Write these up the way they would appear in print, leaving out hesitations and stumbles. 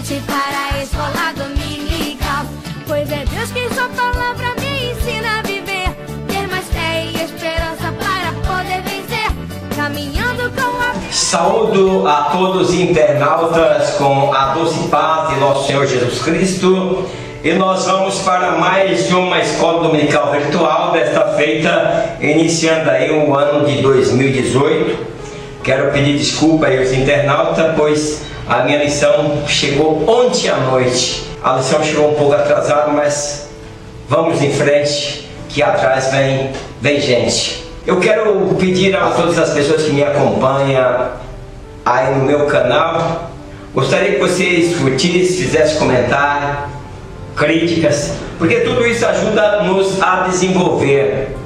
convite para a escola dominical, pois é Deus quem sua palavra me ensina a viver, ter mais fé e esperança para poder vencer, caminhando com a... Saúdo a todos os internautas com a doce paz de nosso Senhor Jesus Cristo. E nós vamos para mais uma escola dominical virtual, desta feita, iniciando aí o ano de 2018. Quero pedir desculpa aí aos internautas, pois a minha lição chegou ontem à noite. A lição chegou um pouco atrasada, mas vamos em frente, que atrás vem gente. Eu quero pedir a todas as pessoas que me acompanham aí no meu canal, gostaria que vocês curtissem, fizessem comentário, críticas, porque tudo isso ajuda-nos a desenvolver.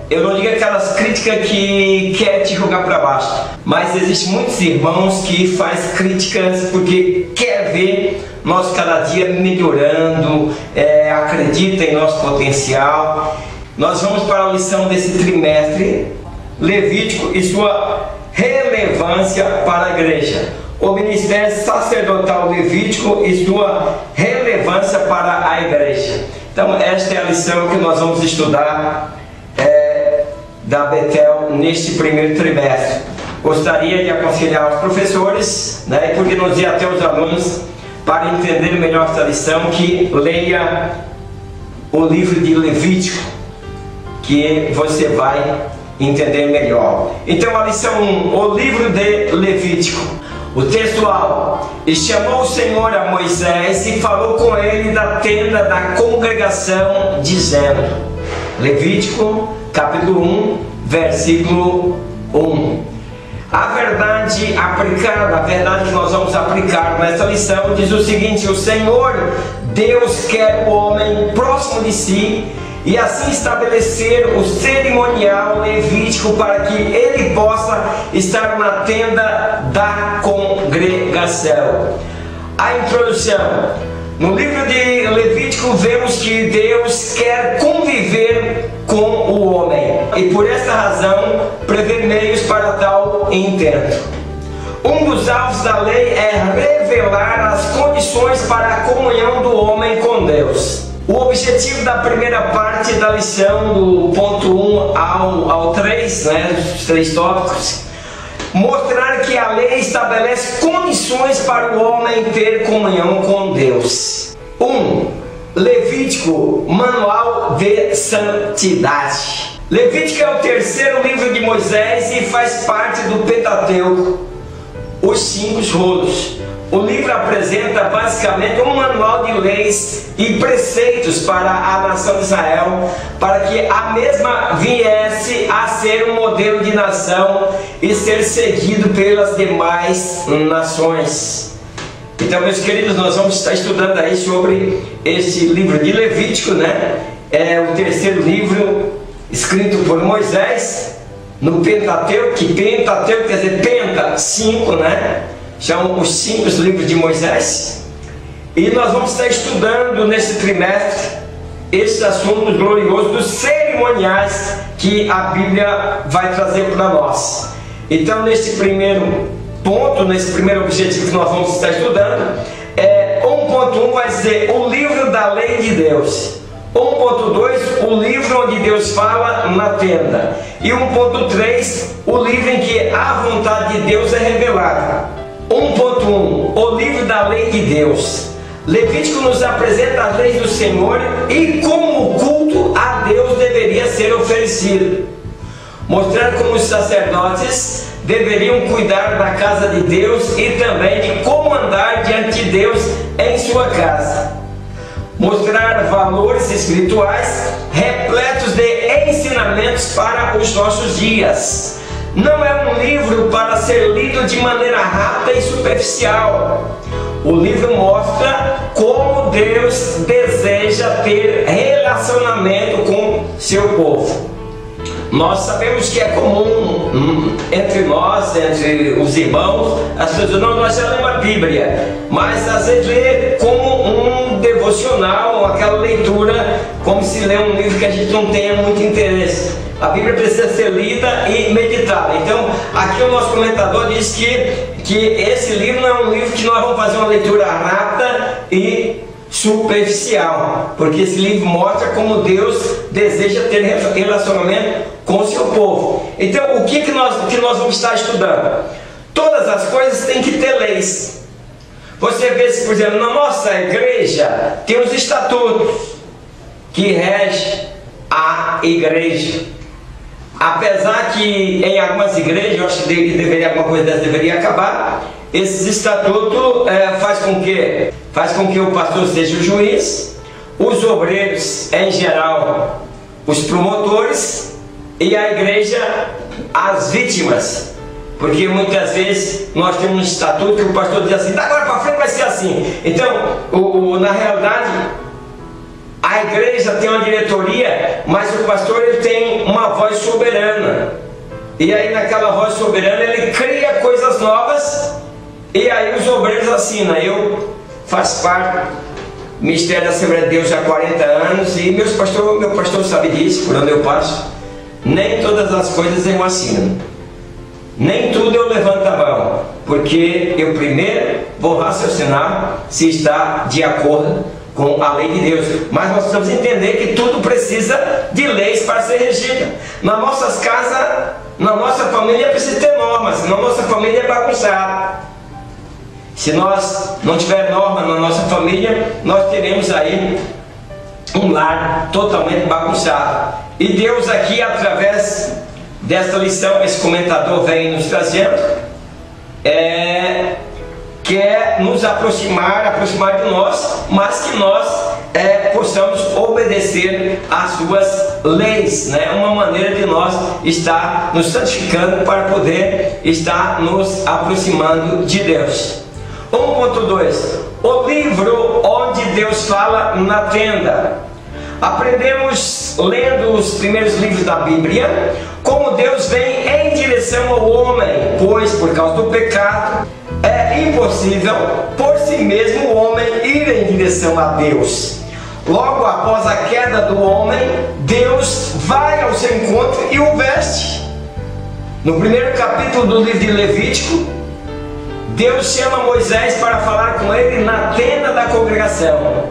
Eu não digo aquelas críticas que quer te jogar para baixo, mas existem muitos irmãos que fazem críticas porque quer ver nós cada dia melhorando, acredita em nosso potencial. Nós vamos para a lição desse trimestre, Levítico e sua relevância para a igreja. O ministério sacerdotal levítico e sua relevância para a igreja. Então esta é a lição que nós vamos estudar da Betel neste primeiro trimestre. Gostaria de aconselhar os professores, e por que não dizer até os alunos, para entender melhor esta lição, que leia o livro de Levítico, que você vai entender melhor. Então a lição 1, o livro de Levítico. O textual: e chamou o Senhor a Moisés e falou com ele da tenda da congregação, dizendo. Levítico capítulo 1, versículo 1. A verdade aplicada, a verdade que nós vamos aplicar nesta lição diz o seguinte: o Senhor Deus quer o homem próximo de si, e assim estabelecer o cerimonial levítico para que ele possa estar na tenda da congregação. A introdução: no livro de Levítico vemos que Deus quer conviver com o homem e por essa razão prevê meios para tal intento. Um dos alvos da lei é revelar as condições para a comunhão do homem com Deus. O objetivo da primeira parte da lição, do ponto 1 ao 3, os 3 tópicos, mostrar que a lei estabelece condições para o homem ter comunhão com Deus. 1. Levítico, manual de santidade. Levítico é o terceiro livro de Moisés e faz parte do Pentateuco, os 5 rolos. O livro apresenta basicamente um manual de leis e preceitos para a nação de Israel, para que a mesma viesse a ser um modelo de nação e ser seguido pelas demais nações. Então, meus queridos, nós vamos estar estudando aí sobre esse livro de Levítico, É o terceiro livro escrito por Moisés no Pentateuco, que Pentateuco quer dizer Penta, 5, São os 5 livros de Moisés. E nós vamos estar estudando nesse trimestre esses assuntos gloriosos dos cerimoniais que a Bíblia vai trazer para nós. Então, nesse primeiro ponto, nesse primeiro objetivo que nós vamos estar estudando, 1.1 vai dizer o livro da lei de Deus. 1.2, o livro onde Deus fala na tenda. E 1.3, o livro em que a vontade de Deus é revelada. 1.1, o livro da lei de Deus. Levítico nos apresenta as leis do Senhor e como o culto a Deus deveria ser oferecido, mostrando como os sacerdotes deveriam cuidar da casa de Deus e também de como andar diante de Deus em sua casa. Mostrar valores espirituais repletos de ensinamentos para os nossos dias. Não é um livro para ser lido de maneira rápida e superficial. O livro mostra como Deus deseja ter relacionamento com seu povo. Nós sabemos que é comum entre nós, entre os irmãos, as pessoas não, nós já lemos a Bíblia, mas às vezes lê como um devocional, aquela leitura, como se lê um livro que a gente não tenha muito interesse. A Bíblia precisa ser lida e meditada. Então, aqui o nosso comentador diz que esse livro não é um livro que nós vamos fazer uma leitura rápida e superficial, porque esse livro mostra como Deus deseja ter relacionamento com o seu povo. Então, o que nós vamos estar estudando? Todas as coisas têm que ter leis. Você vê, por exemplo, na nossa igreja tem os estatutos que regem a igreja. Apesar que em algumas igrejas, eu acho que alguma coisa dessa deveria acabar, esses estatutos faz com que o pastor seja o juiz, os obreiros em geral os promotores e a igreja as vítimas, porque muitas vezes nós temos um estatuto que o pastor diz assim, da agora para frente vai ser assim. Então, na realidade, a igreja tem uma diretoria, mas o pastor ele tem uma voz soberana. E aí naquela voz soberana ele cria coisas novas. E aí os obreiros assinam. Eu faço parte do Ministério da Assembleia de Deus há 40 anos. E meu pastor sabe disso, por onde eu passo. Nem todas as coisas eu assino. Nem tudo eu levanto a mão. Porque eu primeiro vou raciocinar se está de acordo com a lei de Deus. Mas nós precisamos entender que tudo precisa de leis para ser regido. Nas nossas casas, na nossa família precisa ter normas, senão nossa família é bagunçada. Se nós não tiver norma na nossa família, nós teremos aí um lar totalmente bagunçado. E Deus aqui, através desta lição, esse comentador vem nos trazendo, quer nos aproximar de nós, mas que nós possamos obedecer às suas leis, né? Uma maneira de nós estar nos santificando para poder estar nos aproximando de Deus. 1.2. O livro onde Deus fala na tenda. Aprendemos, lendo os primeiros livros da Bíblia, como Deus vem em direção ao homem, pois por causa do pecado é impossível por si mesmo o homem ir em direção a Deus. Logo após a queda do homem, Deus vai ao seu encontro e o veste. No primeiro capítulo do livro de Levítico, Deus chama Moisés para falar com ele na tenda da congregação.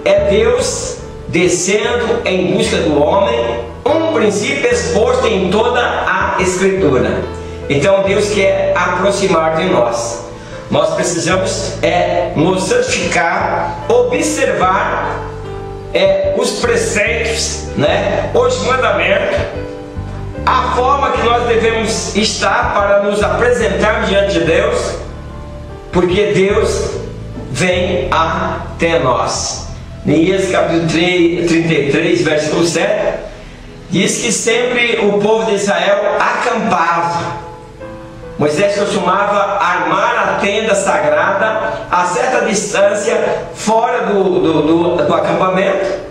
É Deus descendo em busca do homem, um princípio exposto em toda a Escritura. Então Deus quer aproximar de nós. Nós precisamos nos santificar, observar os preceitos, né? Os mandamentos, a forma que nós devemos estar para nos apresentar diante de Deus, porque Deus vem até nós. Em Êxodo capítulo 33, versículo 7, diz que sempre o povo de Israel acampava. Moisés costumava armar a tenda sagrada a certa distância fora do acampamento,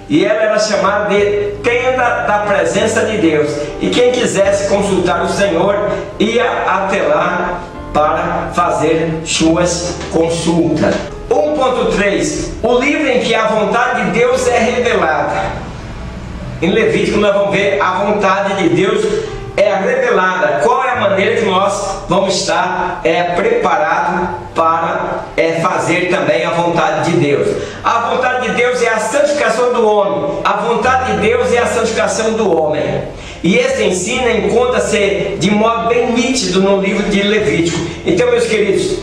e ela era chamada de tenda da presença de Deus, e quem quisesse consultar o Senhor ia até lá para fazer suas consultas. 1.3. O livro em que a vontade de Deus é revelada. Em Levítico nós vamos ver a vontade de Deus é revelada. Qual é a maneira que nós vamos estar preparados para fazer também a vontade de Deus? A vontade de Deus é a santificação do homem. A vontade de Deus é a santificação do homem. E esse ensino encontra-se de modo bem nítido no livro de Levítico. Então, meus queridos,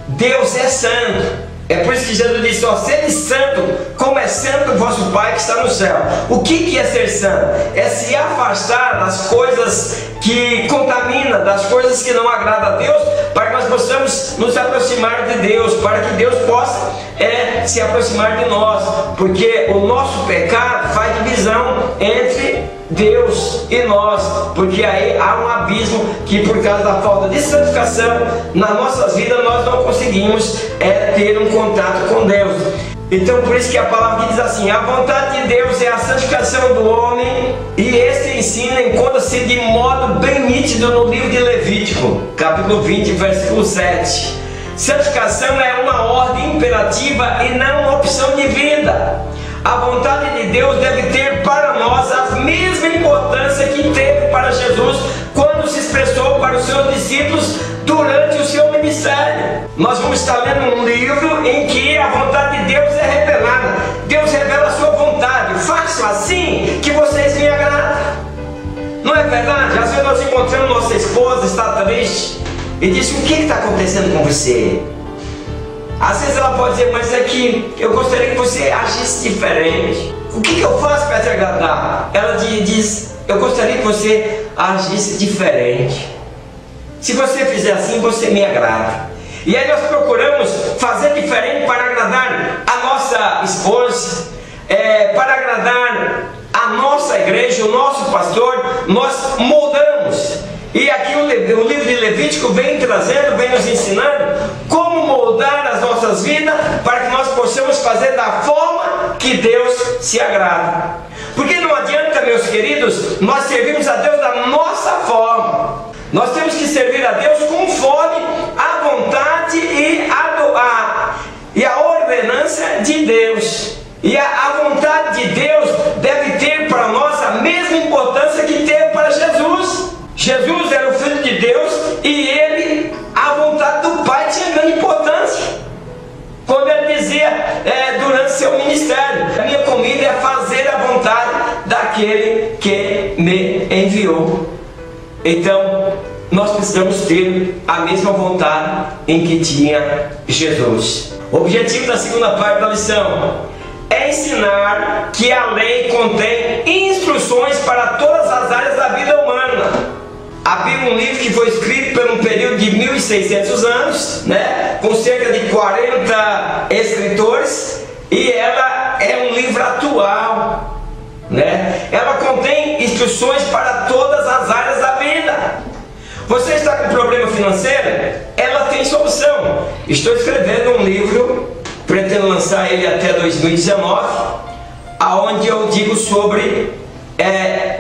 Deus é santo. É por isso que Jesus disse, ó, sede santo, como é santo o vosso Pai que está no céu. O que é ser santo? É se afastar das coisas que contaminam, das coisas que não agradam a Deus, para que nós possamos nos aproximar de Deus, para que Deus possa se aproximar de nós, porque o nosso pecado faz divisão entre Deus e nós, porque aí há um abismo que por causa da falta de santificação nas nossas vidas nós não conseguimos ter um contato com Deus. Então por isso que a palavra diz assim: a vontade de Deus é a santificação do homem, e este ensino encontra-se de modo bem nítido no livro de Levítico, capítulo 20, versículo 7. Santificação é uma ordem imperativa e não uma opção de vida. A vontade de Deus deve ter para nós a mesma importância que teve para Jesus quando se expressou para os seus discípulos durante o seu ministério. Nós vamos estar lendo um livro em que a vontade de Deus é revelada. Deus revela a sua vontade. Façam assim que vocês me agradam. Não é verdade? Às vezes nós encontramos nossa esposa, está triste, e diz: o que está acontecendo com você? Às vezes ela pode dizer: mas é que eu gostaria que você agisse diferente. O que eu faço para te agradar? Ela diz: eu gostaria que você agisse diferente. Se você fizer assim, você me agrada. E aí nós procuramos fazer diferente para agradar a nossa esposa, para agradar a nossa igreja, o nosso pastor. Nós moldamos. E aqui o livro de Levítico vem trazendo, vem nos ensinando como moldar as nossas vidas para que nós possamos fazer da forma que Deus se agrada. Porque não adianta, meus queridos, nós servirmos a Deus da nossa forma. Nós temos que servir a Deus conforme a vontade e a ordenança de Deus. E a vontade de Deus deve ter para nós a mesma importância que teve para Jesus. Jesus era o Filho de Deus e a vontade do Pai tinha grande importância. Quando ele dizia durante seu ministério: a minha comida é fazer a vontade daquele que me enviou. Então nós precisamos ter a mesma vontade em que tinha Jesus. O objetivo da segunda parte da lição é ensinar que a lei contém instruções para todas as áreas da vida humana. A Bíblia é um livro que foi escrito por um período de 1600 anos, com cerca de 40 escritores, e ela é um livro atual, Ela contém instruções para todas as áreas da vida. Você está com problema financeiro? Ela tem solução. Estou escrevendo um livro, pretendo lançar ele até 2019, aonde eu digo sobre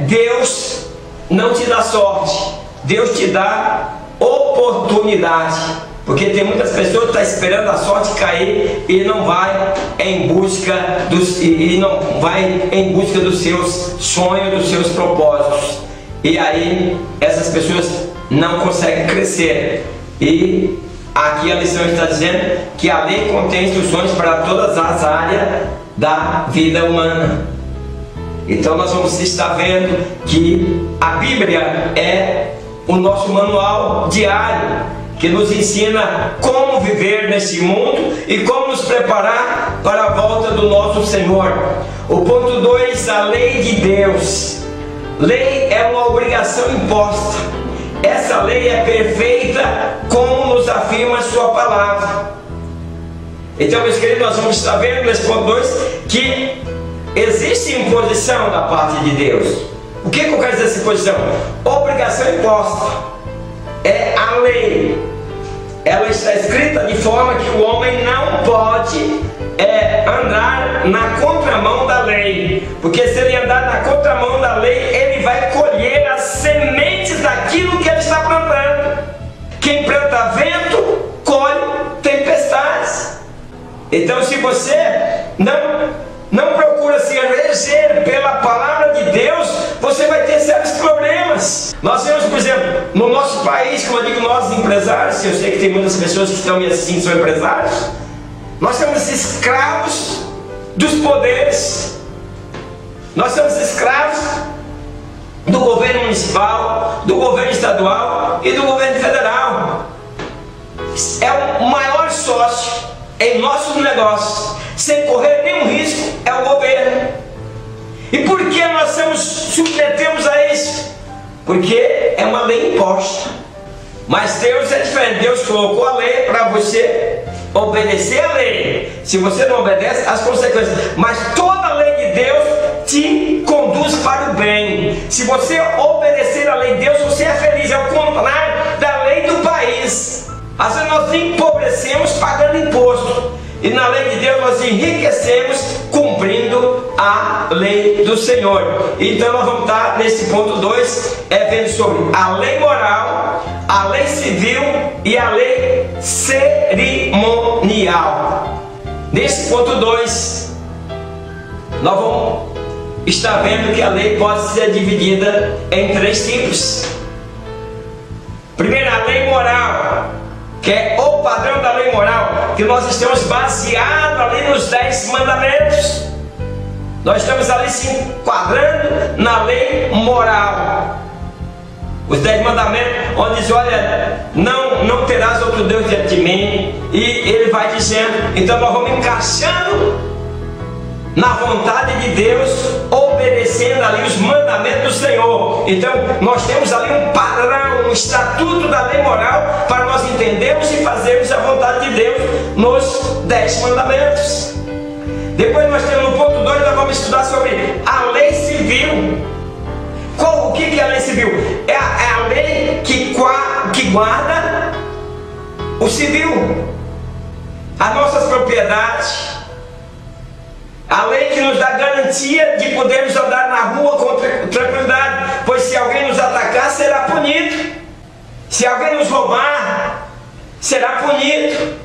Deus não te dá sorte, Deus te dá oportunidade. Porque tem muitas pessoas que estão esperando a sorte cair e não vai em busca dos seus sonhos, dos seus propósitos. E aí essas pessoas não conseguem crescer. E aqui a lição está dizendo que a lei contém instruções para todas as áreas da vida humana. Então nós vamos estar vendo que a Bíblia é o nosso manual diário, que nos ensina como viver nesse mundo e como nos preparar para a volta do nosso Senhor. O ponto 2, a lei de Deus. Lei é uma obrigação imposta. Essa lei é perfeita, como nos afirma a sua palavra. Então, meus queridos, nós vamos estar vendo nesse ponto 2 que existe imposição da parte de Deus. O que eu quero dizer essa imposição? Obrigação imposta. É a lei. Ela está escrita de forma que o homem não pode andar na contramão da lei. Porque se ele andar na contramão da lei, ele vai colher as sementes daquilo que ele está plantando. Quem planta vento, colhe tempestades. Então, se você não procura se reger pela palavra de Deus, você vai ter certos problemas. Nós temos, por exemplo, no nosso país, como eu digo, nós empresários, eu sei que tem muitas pessoas que estão me assistindo, são empresários, nós somos escravos dos poderes. Nós somos escravos do governo municipal, do governo estadual e do governo federal. É o maior sócio em nossos negócios, sem correr nenhum risco, é o governo. E por que nós submetemos a isso? Porque é uma lei imposta. Mas Deus é diferente. Deus colocou a lei para você obedecer a lei. Se você não obedece, as consequências. Mas toda a lei de Deus te conduz para o bem. Se você obedecer a lei de Deus, você é feliz. É o contrário da lei do país. Às vezes nós empobrecemos pagando imposto. E na lei de Deus nós enriquecemos cumprindo a lei do Senhor. Então nós vamos estar nesse ponto 2, vendo sobre a lei moral, a lei civil e a lei cerimonial. Nesse ponto 2, nós vamos estar vendo que a lei pode ser dividida em 3 tipos. Primeiro, a lei moral, que é o padrão da lei moral, que nós estamos baseados ali nos 10 mandamentos. Nós estamos ali se enquadrando na lei moral. Os 10 mandamentos, onde diz, olha, não terás outro Deus diante de mim. E ele vai dizendo, então nós vamos encaixando na vontade de Deus, obedecendo ali os mandamentos do Senhor. Então nós temos ali um padrão, um estatuto da lei moral, para nós entendermos e fazermos a vontade de Deus nos 10 mandamentos. Depois nós temos no ponto 2, nós vamos estudar sobre a lei civil. O que é a lei civil? É a lei que guarda o civil, as nossas propriedades. A lei que nos dá garantia de podermos andar na rua com tranquilidade, pois se alguém nos atacar, será punido. Se alguém nos roubar, será punido.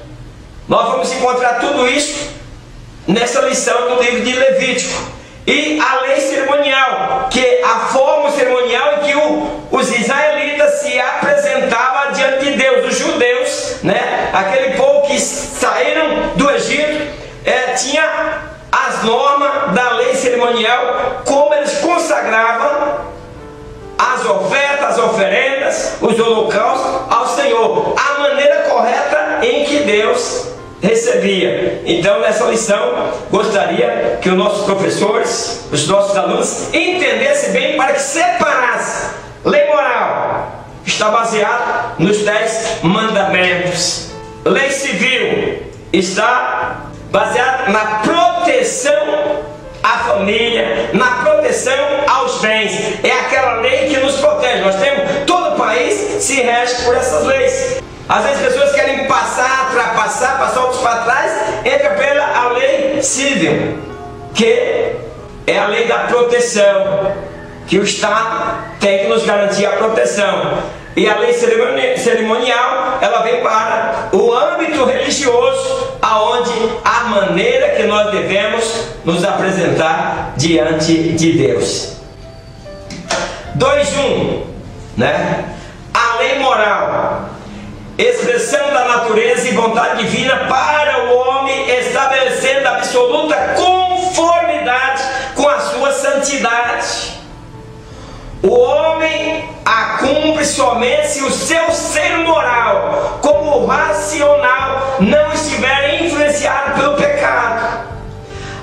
Nós vamos encontrar tudo isso nessa lição do livro de Levítico. E a lei cerimonial, que é a forma cerimonial em que os israelitas se apresentavam diante de Deus, os judeus, né? Aquele povo que saíram do Egito, tinha as normas da lei cerimonial, como eles consagravam as ofertas, as oferendas, os holocaustos ao Senhor, a maneira correta em que Deus recebia. Então nessa lição gostaria que os nossos professores, os nossos alunos entendessem bem, para que separasse lei moral, que está baseada nos 10 mandamentos. Lei civil está baseada na proteção à família, na proteção aos bens. É aquela lei que nos protege. Nós temos, todo o país se rege por essas leis. Às vezes as pessoas querem passar outros para trás, entra pela lei civil, que é a lei da proteção, que o Estado tem que nos garantir a proteção. E a lei cerimonial, ela vem para o âmbito religioso, aonde a maneira que nós devemos nos apresentar diante de Deus. 2.1, né? A lei moral, expressão da natureza e vontade divina para o homem, estabelecendo absoluta conformidade com a sua santidade. O homem a cumpre somente se o seu ser moral, como racional, não estiver influenciado pelo pecado.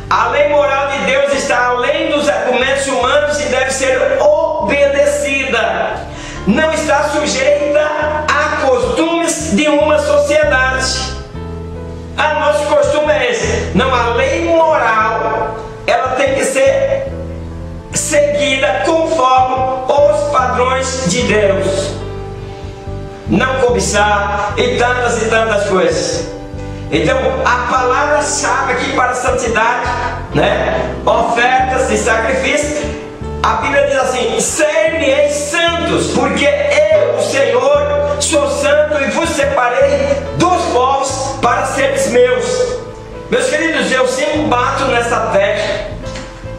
A lei moral de Deus está além dos argumentos humanos e deve ser obedecida. Não está sujeita a costumes de uma sociedade. Nosso costume é esse. Não, a lei moral, ela tem que ser seguida conforme os padrões de Deus. Não cobiçar e tantas coisas. Então a palavra-chave aqui para a santidade, né? Ofertas e sacrifícios. A Bíblia diz assim: ser-me-eis santos, porque eu, o Senhor, sou santo e vos separei dos povos para seres meus. Meus queridos, eu sempre bato nessa tecla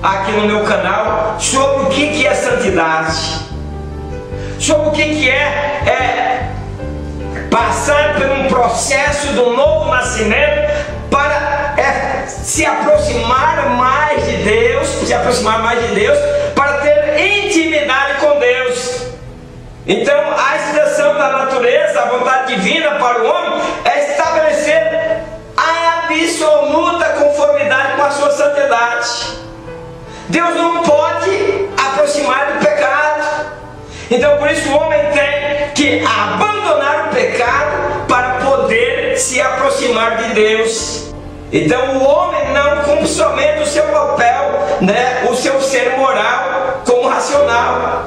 aqui no meu canal sobre o que é santidade, sobre o que é passar por um processo do novo nascimento para se aproximar mais de Deus, para ter intimidade com Deus. Então a expressão da natureza, a vontade divina para o homem é estabelecer absoluta conformidade com a sua santidade. Deus não pode aproximar do pecado. Então por isso o homem tem que abandonar o pecado para poder se aproximar de Deus. Então o homem não cumpre somente o seu papel, né, o seu ser moral como racional.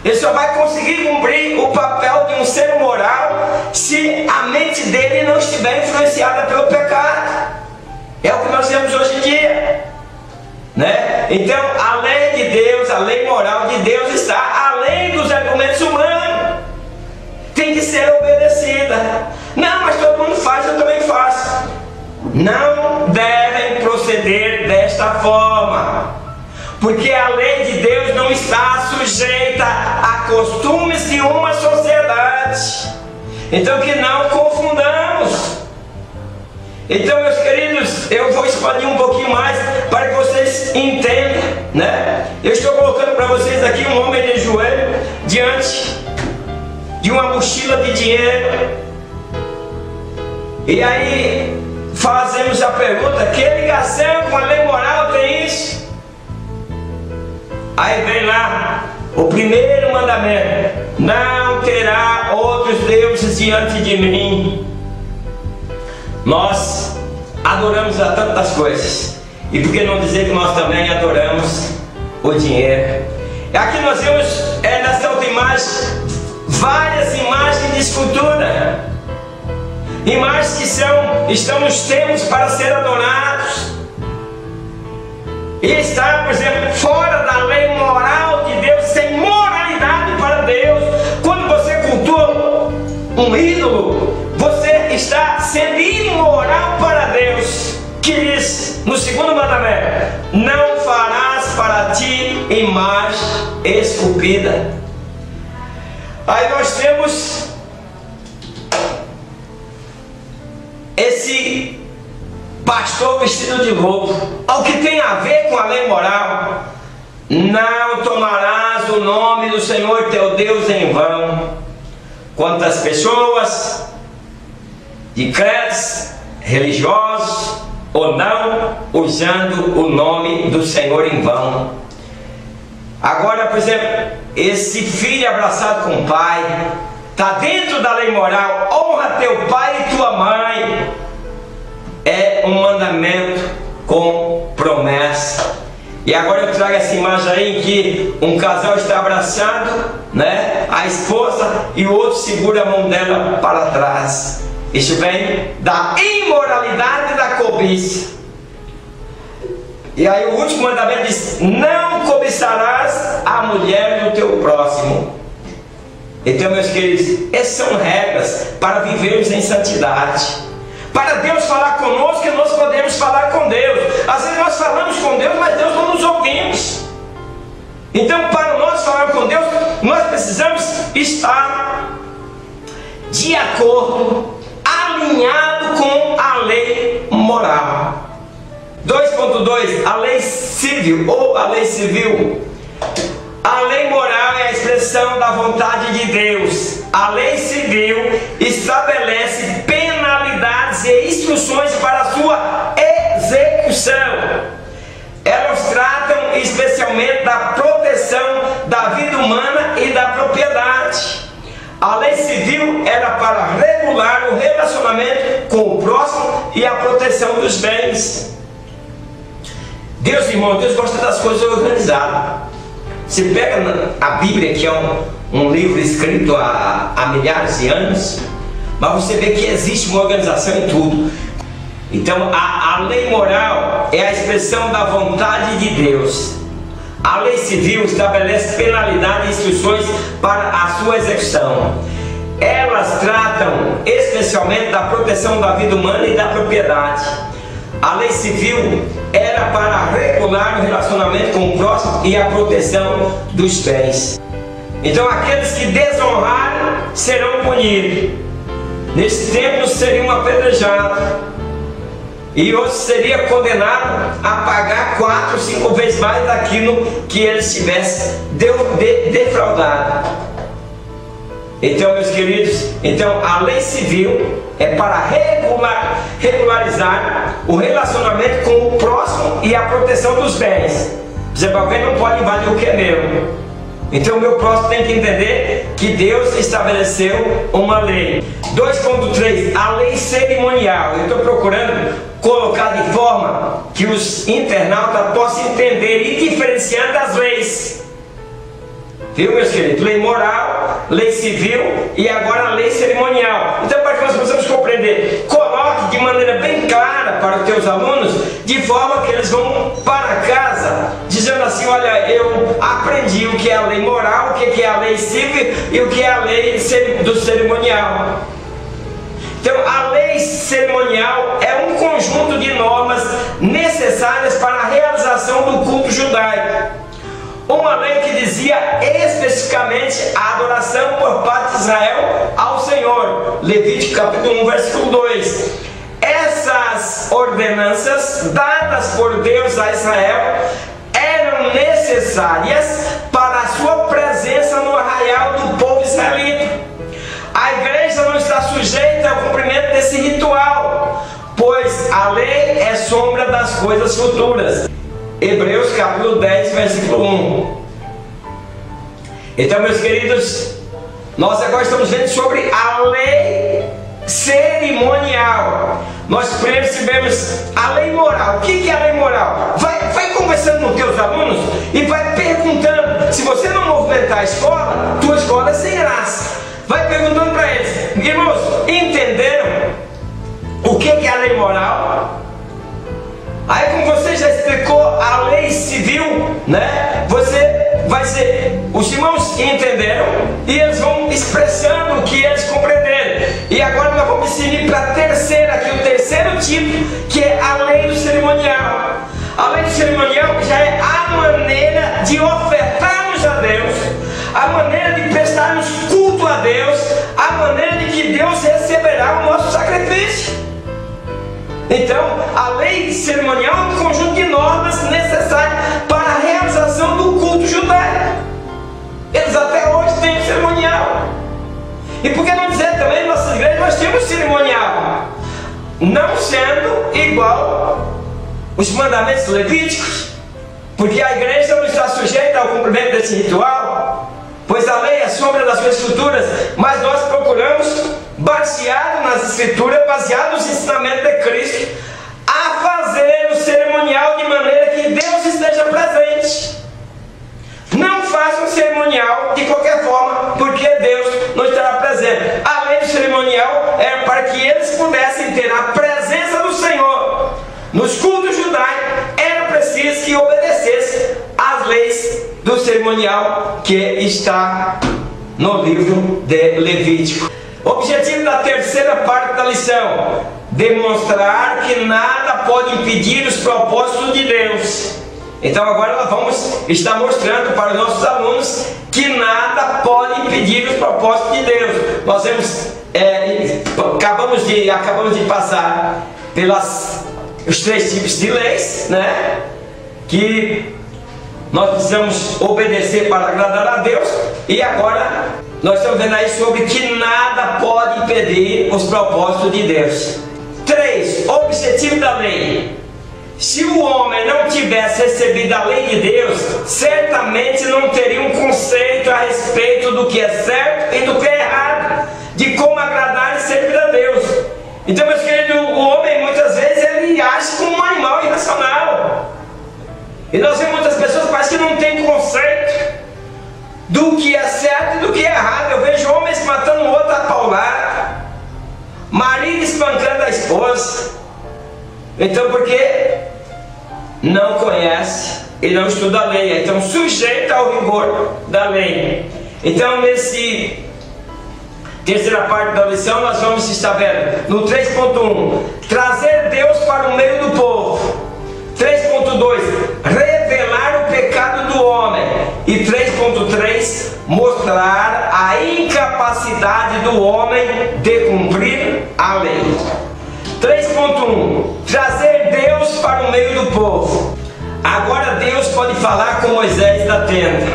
Ele só vai conseguir cumprir o papel de um ser moral se a mente dele não estiver influenciada pelo pecado. né? Então a lei de Deus, a lei moral de Deus está além dos argumentos humanos, tem que ser obedecida. Não, mas todo mundo faz, eu também faço. Não devem proceder desta forma, porque a lei de Deus não está sujeita a costumes de uma sociedade. Então que não confundamos. Então, meus queridos, eu vou expandir um pouquinho mais para que vocês entendam, né? Eu estou colocando para vocês aqui um homem de joelho diante de uma mochila de dinheiro. E aí fazemos a pergunta: que ligação com a lei moral tem isso? Aí vem lá o primeiro mandamento: não terá outros deuses diante de mim. Nós adoramos a tantas coisas, e por que não dizer que nós também adoramos o dinheiro? Aqui nós vemos nessa outra imagem várias imagens de escultura, imagens que estão nos templos para ser adorados, e está, por exemplo, fora da lei moral de Deus, sem moralidade para Deus. Quando você cultua um ídolo, você está sendo imoral para Deus, que diz no segundo mandamento: não farás para ti imagem esculpida. Aí nós temos esse pastor vestido de lobo. Ao que tem a ver com a lei moral: não tomarás o nome do Senhor teu Deus em vão. Quantas pessoas de credos religiosos ou não, usando o nome do Senhor em vão. Agora, por exemplo, esse filho abraçado com o pai, está dentro da lei moral: honra teu pai e tua mãe. É um mandamento com promessa. E agora eu trago essa imagem aí em que um casal está abraçado, né? A esposa, e o outro segura a mão dela para trás. Isso vem da imoralidade e da cobiça. E aí o último mandamento diz: não cobiçarás a mulher do teu próximo. Então, meus queridos, essas são regras para vivermos em santidade. Para Deus falar conosco, e nós podemos falar com Deus. Às vezes nós falamos com Deus, mas Deus não nos ouvimos. Então, para nós falar com Deus, nós precisamos estar de acordo, alinhado com a lei moral. 2.2, a lei civil ou a lei civil. A lei moral é a expressão da vontade de Deus. A lei civil estabelece penalidades e instruções para a sua execução. Elas tratam especialmente da proteção da vida humana e da propriedade. A lei civil era para regular o relacionamento com o próximo e a proteção dos bens. Deus, irmão, Deus gosta das coisas organizadas. Você pega a Bíblia, que é um livro escrito há milhares de anos, mas você vê que existe uma organização em tudo. Então a lei moral é a expressão da vontade de Deus. A lei civil estabelece penalidades e instruções para a sua execução. Elas tratam especialmente da proteção da vida humana e da propriedade. A lei civil era para regular o relacionamento com o próximo e a proteção dos bens. Então aqueles que desonraram serão punidos. Nesse tempo seriam apedrejados, e outros seriam condenados a pagar 4 ou 5 vezes mais daquilo que eles tivessem defraudado. Então, meus queridos, a lei civil é para regularizar o relacionamento com o próximo e a proteção dos bens. Por exemplo, alguém não pode invadir o que é meu. Então o meu próximo tem que entender que Deus estabeleceu uma lei. 2.3, a lei cerimonial. Eu estou procurando colocar de forma que os internautas possam entender e diferenciar das leis. Viu, meus queridos? Lei moral, lei civil e agora a lei cerimonial. Então, para que nós possamos compreender, coloque de maneira bem clara para os teus alunos, de forma que eles vão para casa dizendo assim: olha, eu aprendi o que é a lei moral, o que é a lei civil e o que é a lei do cerimonial. Então, a lei cerimonial é um conjunto de normas necessárias para a realização do culto judaico. Uma lei que dizia especificamente a adoração por parte de Israel ao Senhor. Levítico capítulo 1, versículo 2. Essas ordenanças dadas por Deus a Israel eram necessárias para a sua presença no arraial do povo israelita. A igreja não está sujeita ao cumprimento desse ritual, pois a lei é sombra das coisas futuras. Hebreus capítulo 10, versículo 1. Então, meus queridos, nós agora estamos vendo sobre a lei cerimonial. Nós percebemos a lei moral. O que é a lei moral? Vai conversando com teus alunos e vai perguntando. Se você não movimentar a escola, tua escola é sem graça. Vai perguntando para eles: irmãos, entenderam o que é a lei moral? Aí, como você já explicou a lei civil, né? Você vai dizer, os irmãos entenderam e eles vão expressando o que eles compreenderam. E agora nós vamos seguir para a terceira, aqui o terceiro tipo, que é a lei do cerimonial. A lei do cerimonial já é a maneira de ofertarmos a Deus, a maneira de prestarmos culto a Deus, a maneira de que Deus receberá o nosso sacrifício. Então, a lei cerimonial é um conjunto de normas necessárias para a realização do culto judaico. Eles até hoje têm cerimonial. E por que não dizer também, em nossas igrejas nós temos cerimonial, não sendo igual os mandamentos levíticos, porque a igreja não está sujeita ao cumprimento desse ritual, pois a lei é sombra das coisas futuras, mas nós procuramos, baseado nas escrituras, baseado nos ensinamentos de Cristo, a fazer o cerimonial de maneira que Deus esteja presente. Não faça um cerimonial de qualquer forma, porque Deus não estará presente. A lei do cerimonial é para que eles pudessem ter a presença do Senhor. Nos cultos judaicos era preciso que obedecesse às leis do cerimonial que está no livro de Levítico. O objetivo da terceira parte da lição: demonstrar que nada pode impedir os propósitos de Deus. Então agora nós vamos estar mostrando para os nossos alunos que nada pode impedir os propósitos de Deus. Nós vemos, acabamos de passar os três tipos de leis, né? Que nós precisamos obedecer para agradar a Deus. E agora nós estamos vendo aí sobre que nada pode impedir os propósitos de Deus. 3. Objetivo da lei. Se o homem não tivesse recebido a lei de Deus, certamente não teria um conceito a respeito do que é certo e do que é errado, de como agradar e servir a Deus. Então, meus queridos, o homem muitas vezes ele age como um animal irracional. E nós vemos muitas pessoas que parecem que não têm conceito do que é certo e do que é errado. Eu vejo homens matando o outro a paulada, marido espancando a esposa. Então, porque não conhece e não estuda a lei, então sujeita ao rigor da lei. Então, nesse terceira parte da lição, nós vamos estar vendo no 3.1, trazer Deus para o meio do povo. 3.2, revelar o pecado do homem. E 3.3, mostrar a incapacidade do homem de cumprir a lei. 3.1, trazer Deus para o meio do povo. Agora Deus pode falar com Moisés da tenda,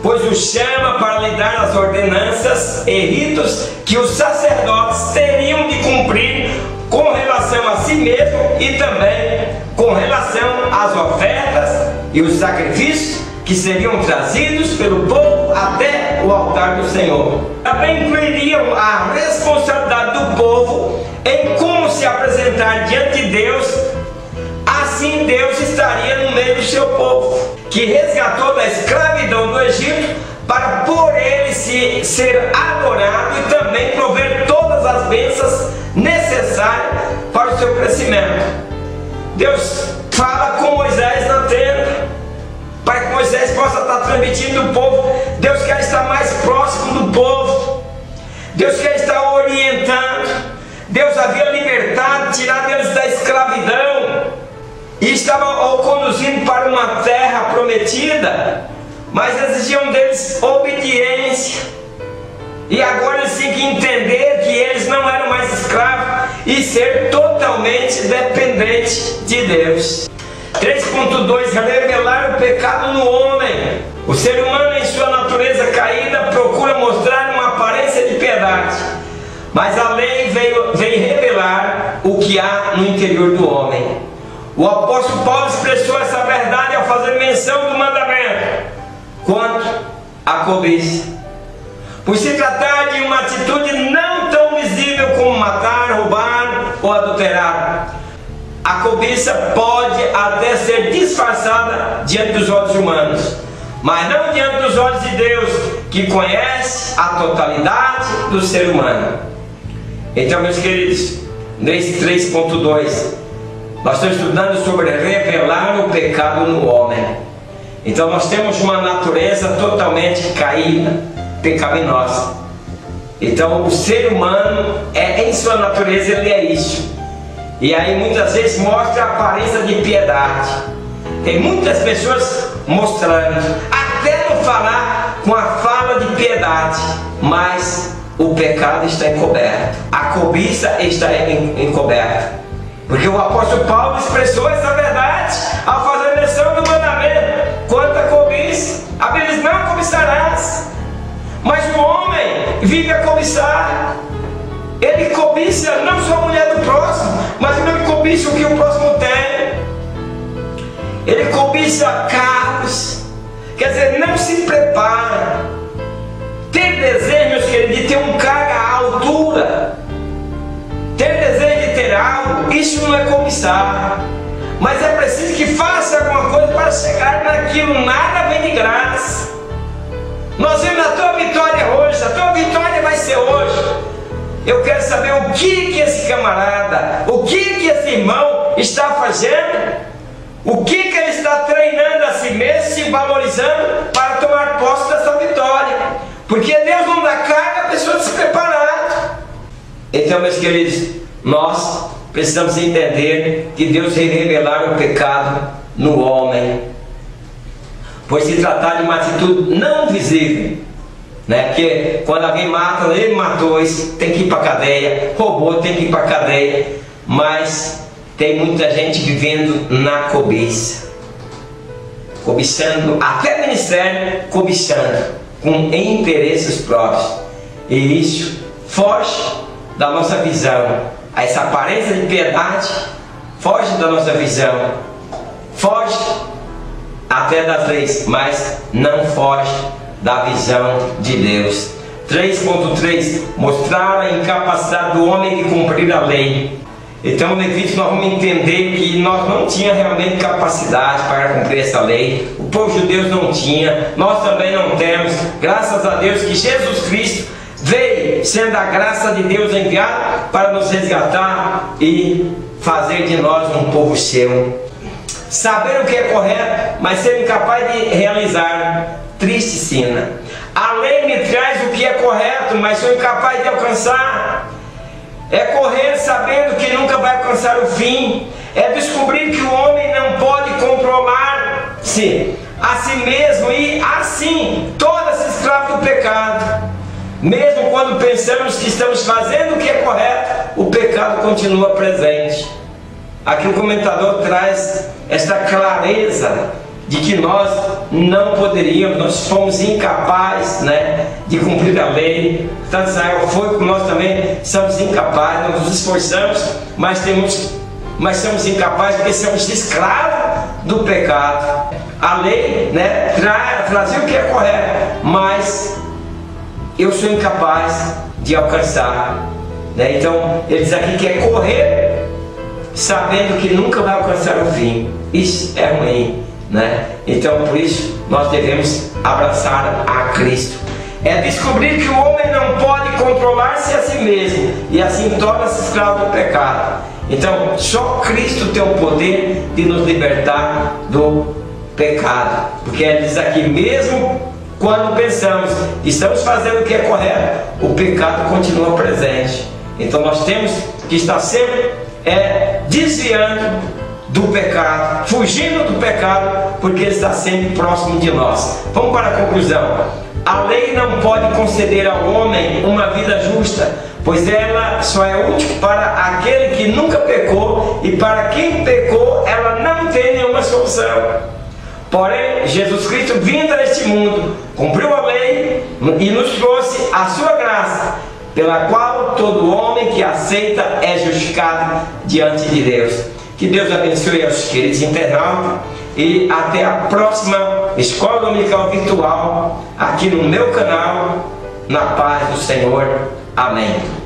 pois o chama para lhe dar as ordenanças e ritos que os sacerdotes teriam de cumprir com relação a si mesmo e também com relação às ofertas e os sacrifícios que seriam trazidos pelo povo até o altar do Senhor. Também incluiriam a responsabilidade do povo em como se apresentar diante de Deus. Assim Deus estaria no meio do seu povo, que resgatou da escravidão do Egito, para por ele ser adorado e também prover todas as bênçãos necessárias para o seu crescimento. Deus fala com Moisés na tenda, para que Moisés possa estar transmitindo o povo. Deus quer estar mais próximo do povo. Deus quer estar orientando. Deus havia libertado, tirado eles da escravidão e estava os conduzindo para uma terra prometida, mas exigiam deles obediência. E agora eles tinham que entender que eles não eram mais escravos e ser totalmente dependentes de Deus. 3.2. Revelar o pecado no homem. O ser humano, em sua natureza caída, procura mostrar uma aparência de piedade, mas a lei veio revelar o que há no interior do homem. O apóstolo Paulo expressou essa verdade ao fazer menção do mandamento quanto à cobiça, por se tratar de uma atitude não tão visível como matar, roubar ou adulterar. A cobiça pode até ser disfarçada diante dos olhos humanos, mas não diante dos olhos de Deus, que conhece a totalidade do ser humano. Então, meus queridos, nesse 3.2, nós estamos estudando sobre revelar o pecado no homem. Então nós temos uma natureza totalmente caída, pecaminosa. Então o ser humano, em sua natureza, ele é isso. E aí muitas vezes mostra a aparência de piedade. Tem muitas pessoas mostrando, até não falar com a fala de piedade, mas o pecado está encoberto, a cobiça está encoberta. Porque o apóstolo Paulo expressou essa verdade ao fazer menção do mandamento quanto à cobiça. A Bíblia diz: não cobiçarás. Mas o homem vive a cobiçar. Ele cobiça não só a mulher do próximo, mas ele cobiça o que o próximo tem. Ele cobiça carros. Quer dizer, não se prepara. Ter desejo, meus queridos, de ter um carro à altura, ter desejo de ter algo, isso não é cobiçar. Mas é preciso que faça alguma coisa para chegar naquilo. Nada vem de graça. Nós vemos a tua vitória hoje, a tua vitória vai ser hoje. Eu quero saber o que esse camarada, o que esse irmão está fazendo, o que ele está treinando a si mesmo, se valorizando para tomar posse dessa vitória. Porque Deus não dá carga a pessoa despreparada. Então, meus queridos, nós precisamos entender que Deus veio revelar o pecado no homem, pois se tratar de uma atitude não visível, né? Porque quando alguém mata, ele matou, isso tem que ir para a cadeia, roubou, tem que ir para a cadeia. Mas tem muita gente vivendo na cobiça, cobiçando, até ministério, cobiçando, com interesses próprios. E isso foge da nossa visão. Essa aparência de piedade foge da nossa visão, foge até das leis, mas não foge da visão de Deus. 3.3. Mostrar a incapacidade do homem de cumprir a lei. Então, Levítico, nós vamos entender que nós não tínhamos realmente capacidade para cumprir essa lei. O povo judeu não tinha, nós também não temos. Graças a Deus que Jesus Cristo veio, sendo a graça de Deus enviada para nos resgatar e fazer de nós um povo seu. Saber o que é correto, mas ser incapaz de realizar. Triste sina. A lei me traz o que é correto, mas sou incapaz de alcançar. É correr sabendo que nunca vai alcançar o fim. É descobrir que o homem não pode controlar-se a si mesmo e assim torna-se escravo do pecado. Mesmo quando pensamos que estamos fazendo o que é correto, o pecado continua presente. Aqui o comentador traz esta clareza de que nós não poderíamos, nós fomos incapazes, né, de cumprir a lei. Tanto Israel foi como nós também somos incapazes. Nós nos esforçamos, mas somos incapazes porque somos escravos do pecado. A lei, né, trazia o que é correto, mas eu sou incapaz de alcançar, né? Então ele diz aqui que é correr sabendo que nunca vai alcançar o fim. Isso é ruim, né? Então por isso nós devemos abraçar a Cristo. É descobrir que o homem não pode controlar-se a si mesmo e assim torna-se escravo do pecado. Então só Cristo tem o poder de nos libertar do pecado. Porque ele diz aqui, mesmo quando pensamos que estamos fazendo o que é correto, o pecado continua presente. Então nós temos que estar sempre desviando do pecado, fugindo do pecado, porque ele está sempre próximo de nós. Vamos para a conclusão. A lei não pode conceder ao homem uma vida justa, pois ela só é útil para aquele que nunca pecou, e para quem pecou ela não tem nenhuma solução. Porém, Jesus Cristo, vindo a este mundo, cumpriu a lei e nos trouxe a sua graça, pela qual todo homem que aceita é justificado diante de Deus. Que Deus abençoe aos queridos internautas e até a próxima Escola Dominical Virtual aqui no meu canal, na paz do Senhor. Amém.